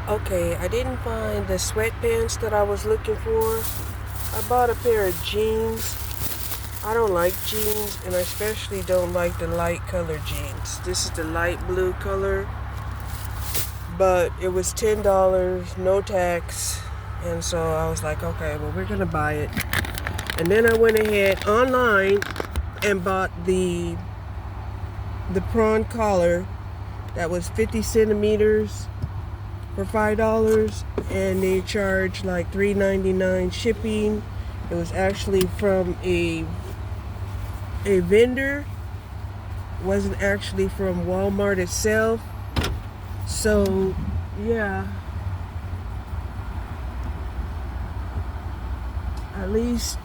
Okay, I didn't find the sweatpants that I was looking for. I bought a pair of jeans. I don't like jeans, and I especially don't like the light color jeans. This is the light blue color, but it was $10, no tax, and so I was like, okay, well, we're gonna buy it. And then I went ahead online and bought the prawn collar that was 50 centimeters for $5, and they charged like $3.99 shipping. It was actually from a vendor. It wasn't actually from Walmart itself. So yeah, at least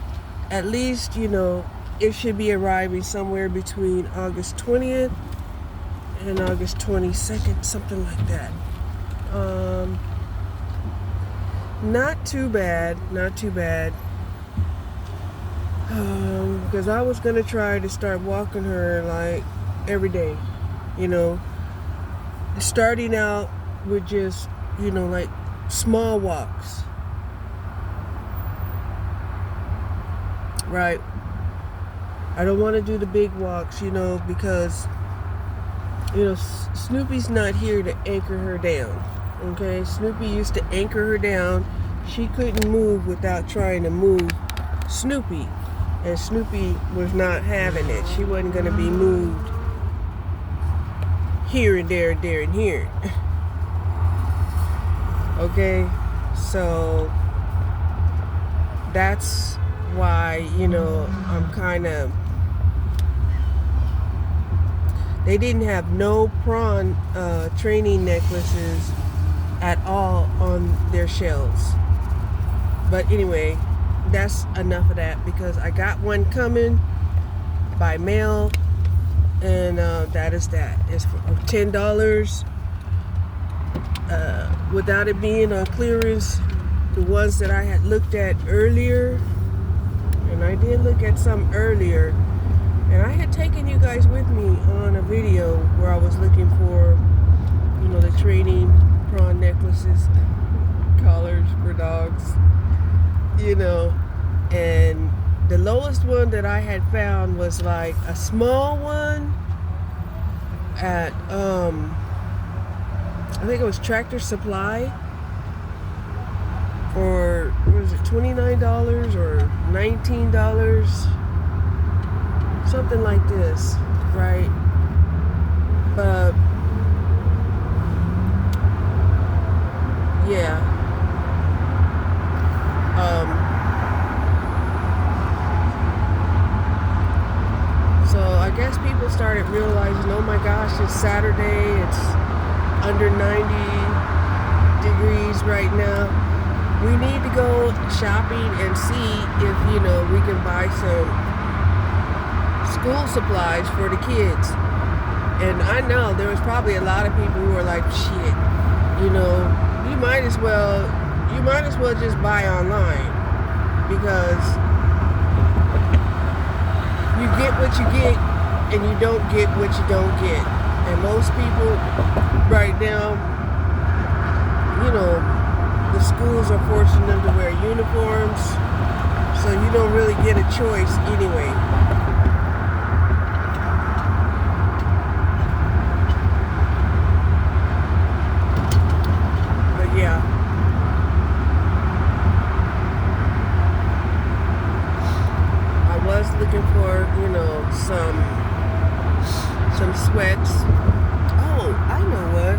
it should be arriving somewhere between August 20th and August 22nd, something like that. Not too bad. Because I was gonna try to start walking her like every day, starting out with just like small walks, right? I don't want to do the big walks, because Snoopy's not here to anchor her down. Okay, Snoopy used to anchor her down. She couldn't move without trying to move Snoopy, and Snoopy was not having it. She wasn't going to be moved here and there and there and here. Okay, so that's why I'm kind of. They didn't have no prawn training necklaces at all on their shelves. But anyway, that's enough of that, because I got one coming by mail, and that is that. It's for $10 without it being on clearance. The ones that I had looked at earlier, and I did look at some earlier, and I had taken you guys with me on a video where I was looking for the training prawn necklaces, collars for dogs, and the lowest one that I had found was like a small one at I think it was Tractor Supply for, what was it, $29 or $19, something like this, right? But yeah. So I guess people started realizing, oh my gosh, it's Saturday, it's under 90 degrees right now. We need to go shopping and see if, we can buy some school supplies for the kids. And I know there was probably a lot of people who were like, shit, you might as well just buy online, because you get what you get and you don't get what you don't get. And most people right now, the schools are forcing them to wear uniforms, so you don't really get a choice anyway. But yeah, I was looking for, some sweats. Oh, I know what.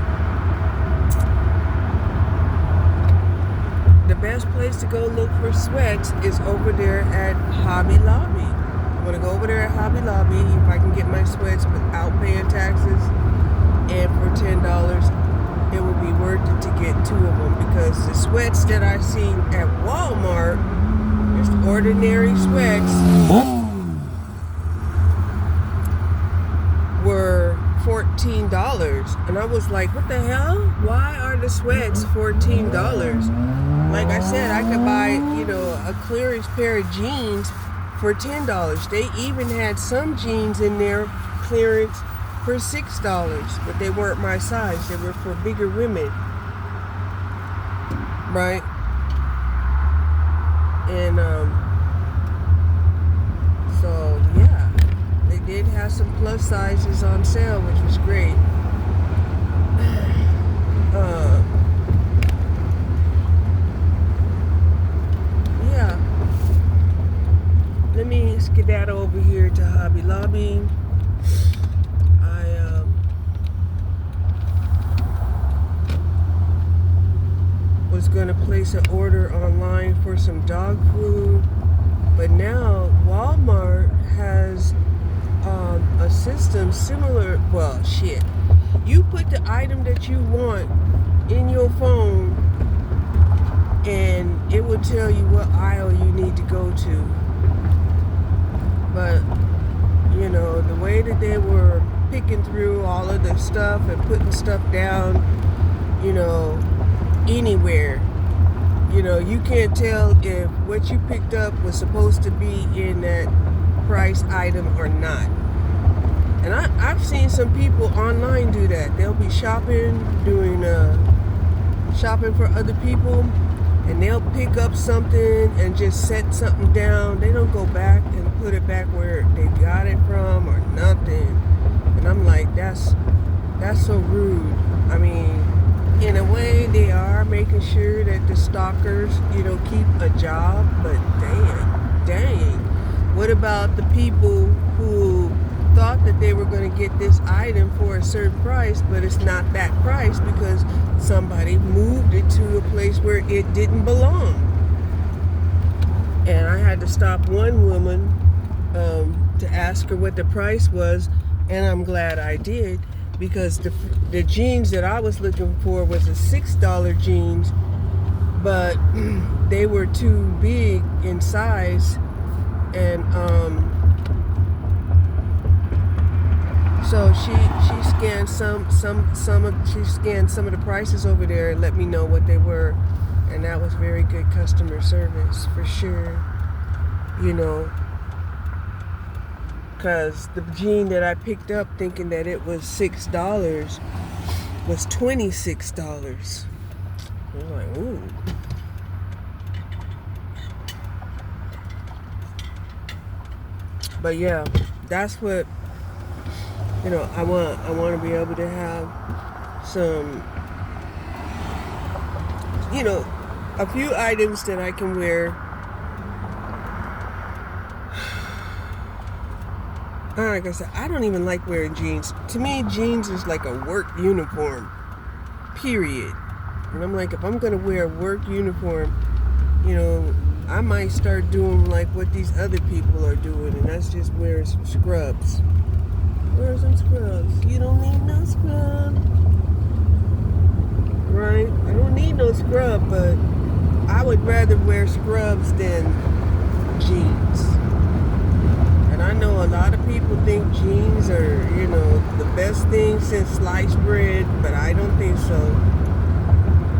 The best place to go look for sweats is over there at Hobby Lobby. I'm gonna go over there at Hobby Lobby if I can get my sweats without paying taxes, and for $10, it would be worth it to get two of them, because the sweats that I've seen at Walmart, just ordinary sweats, were $14, and I was like, what the hell? Why are the sweats $14? Like I said, I could buy, a clearance pair of jeans for $10. They even had some jeans in there clearance for $6, but they weren't my size. They were for bigger women. right? And so yeah, they did have some plus sizes on sale, which was great. Yeah, let me skedaddle over here to Hobby Lobby. I was gonna place an order online for some dog food, but now Walmart has a system similar. Well, shit. You put the item that you want in your phone, and it will tell you what aisle you need to go to. But you know, the way that they were picking through all of the stuff and putting stuff down, you know, anywhere. You know, you can't tell if what you picked up was supposed to be in that price item or not. And I've seen some people online do that. They'll be shopping, doing shopping for other people, and they'll pick up something and just set something down. They don't go back and put it back where they got it from or nothing. And I'm like, that's so rude. I mean, in a way, they are making sure that the stalkers, you know, keep a job, but dang. What about the people who thought that they were going to get this item for a certain price, but it's not that price because somebody moved it to a place where it didn't belong? And I had to stop one woman to ask her what the price was, and I'm glad I did, because the jeans that I was looking for was a $6 jeans, but they were too big in size, and so she scanned she scanned some of the prices over there and let me know what they were, and that was very good customer service for sure. You know, because the jean that I picked up thinking that it was $6 was $26. I was like, ooh. But yeah, that's what, you know, I want to be able to have some, you know, a few items that I can wear. Like I said, I don't even like wearing jeans. To me, jeans is like a work uniform, period. And I'm like, if I'm going to wear a work uniform, you know, I might start doing like what these other people are doing, and that's just wearing some scrubs. Wear some scrubs. You don't need no scrub. Right? I don't need no scrub, but I would rather wear scrubs than jeans. And I know a lot of people think jeans are, you know, the best thing since sliced bread, but I don't think so.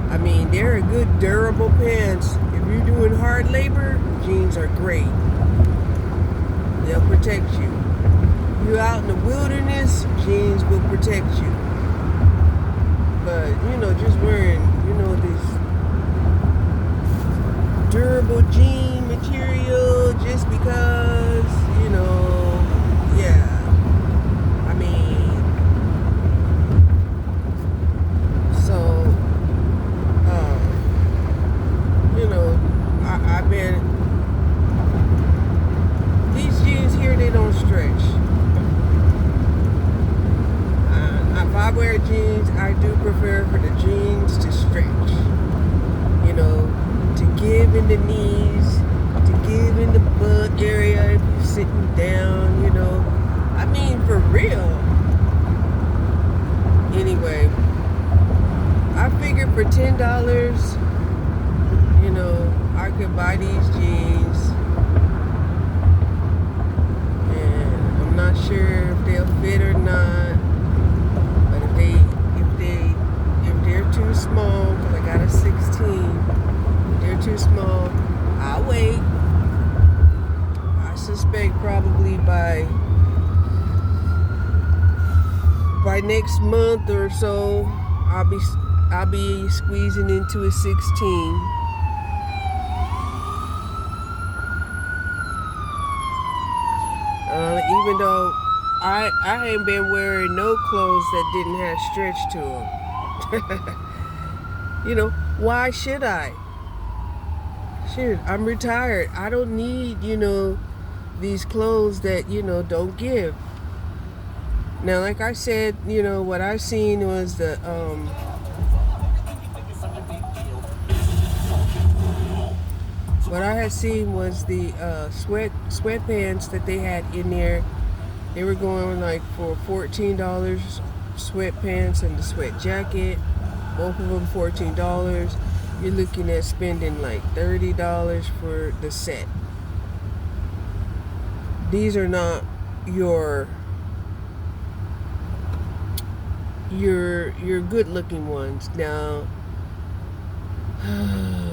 I mean, they're a good durable pants. If you're doing hard labor, jeans are great. They'll protect you. You're out in the wilderness, jeans will protect you. But, you know, just wearing, you know, this durable jean material just because, you know, yeah. I mean, so, you know, I've been, these jeans here, they don't stretch. If I wear jeans, I do prefer for the jeans to stretch. You know, to give in the knees, to give in the butt area if you're sitting down, you know. I mean, for real. Anyway, I figured for $10, you know, I could buy these jeans. And I'm not sure if they'll fit or not. They're too small, because I got a 16. If they're too small, I'll wait. I suspect probably by next month or so, I'll be squeezing into a 16. Even though I ain't been wearing no clothes that didn't have stretch to them. You know, why should I? Shoot, I'm retired. I don't need, these clothes that, don't give. Now, like I said, what I seen was what I had seen was the sweatpants that they had in there. They were going like for $14 sweatpants and the sweat jacket. Both of them $14. You're looking at spending like $30 for the set. These are not your good looking ones. Now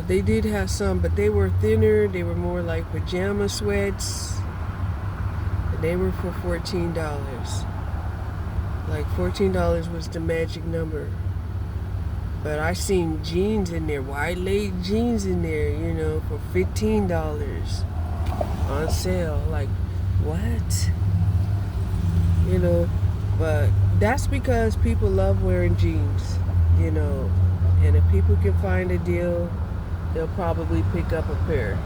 they did have some, but they were thinner. They were more like pajama sweats, and they were for $14. Like $14 was the magic number. But I seen jeans in there, wide leg jeans in there, for $15 on sale. Like, what? But that's because people love wearing jeans, and if people can find a deal, they'll probably pick up a pair.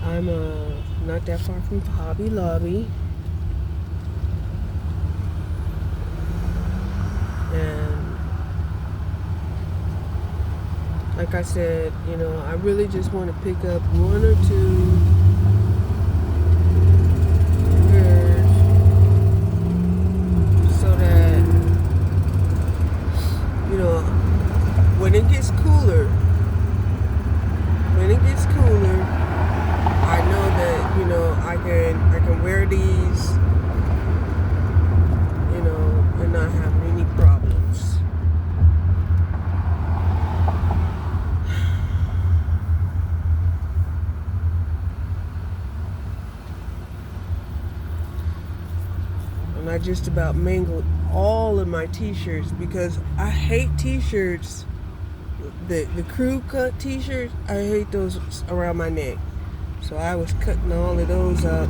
I'm not that far from Hobby Lobby. And like I said, I really just want to pick up one or two pairs so that, when it gets cooler, I know that, I can wear these, and not have any problems. And I just about mangled all of my t-shirts because I hate t-shirts. The crew cut t-shirts, I hate those around my neck. So I was cutting all of those up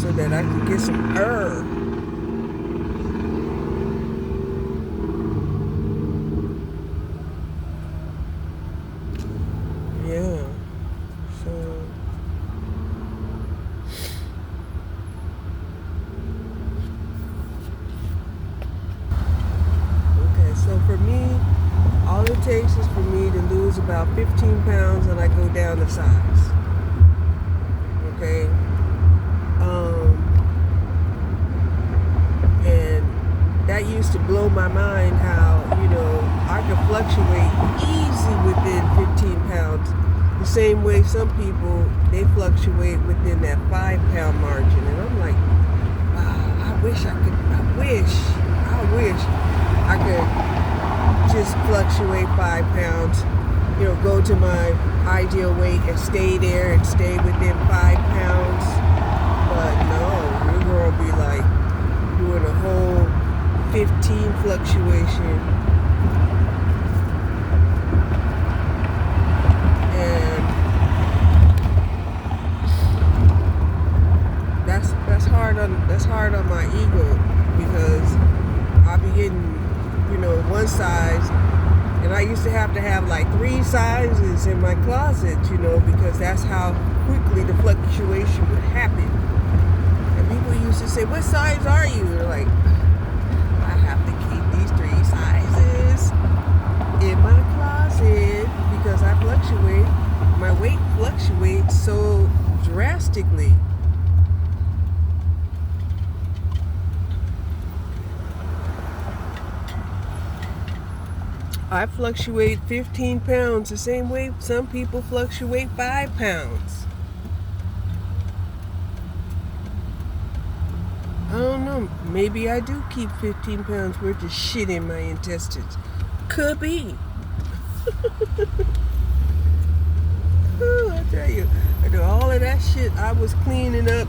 so that I could get some air. Yeah. So for me, all it takes is for me to lose about 15 pounds and I go down a size. Okay? And that used to blow my mind how, I could fluctuate easy within 15 pounds. The same way some people, they fluctuate within that 5-pound margin. And I'm like, wow, I wish I could just fluctuate 5 pounds, go to my ideal weight and stay there and stay within 5 pounds. But no, you're going to be like doing a whole 15 fluctuation. And that's hard on my ego because I'll be getting one size, and I used to have like 3 sizes in my closet, because that's how quickly the fluctuation would happen. And people used to say, what size are you? They're like, I have to keep these 3 sizes in my closet because I fluctuate. My weight fluctuates so drastically. I fluctuate 15 pounds the same way some people fluctuate 5 pounds. Maybe I do keep 15 pounds worth of shit in my intestines. Could be. Oh, I tell you, all of that shit I was cleaning up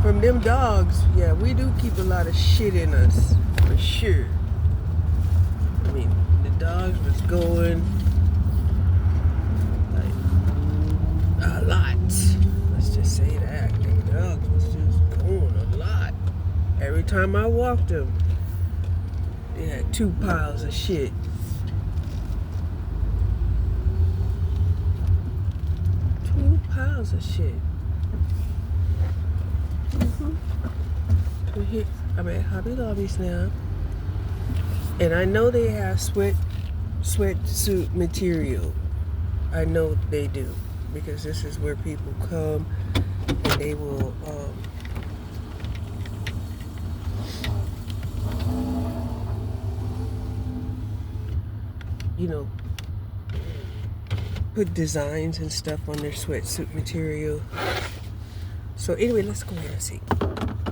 from them dogs. Yeah, we do keep a lot of shit in us, for sure. I mean, the dogs was going like a lot. Let's just say that. The dogs was just going a lot. Every time I walked them, they had 2 piles of shit. 2 piles of shit. So here, I'm at Hobby Lobby's now. And I know they have sweatsuit material. I know they do. Because this is where people come and they will you know, put designs and stuff on their sweatsuit material. So anyway, let's go ahead and see.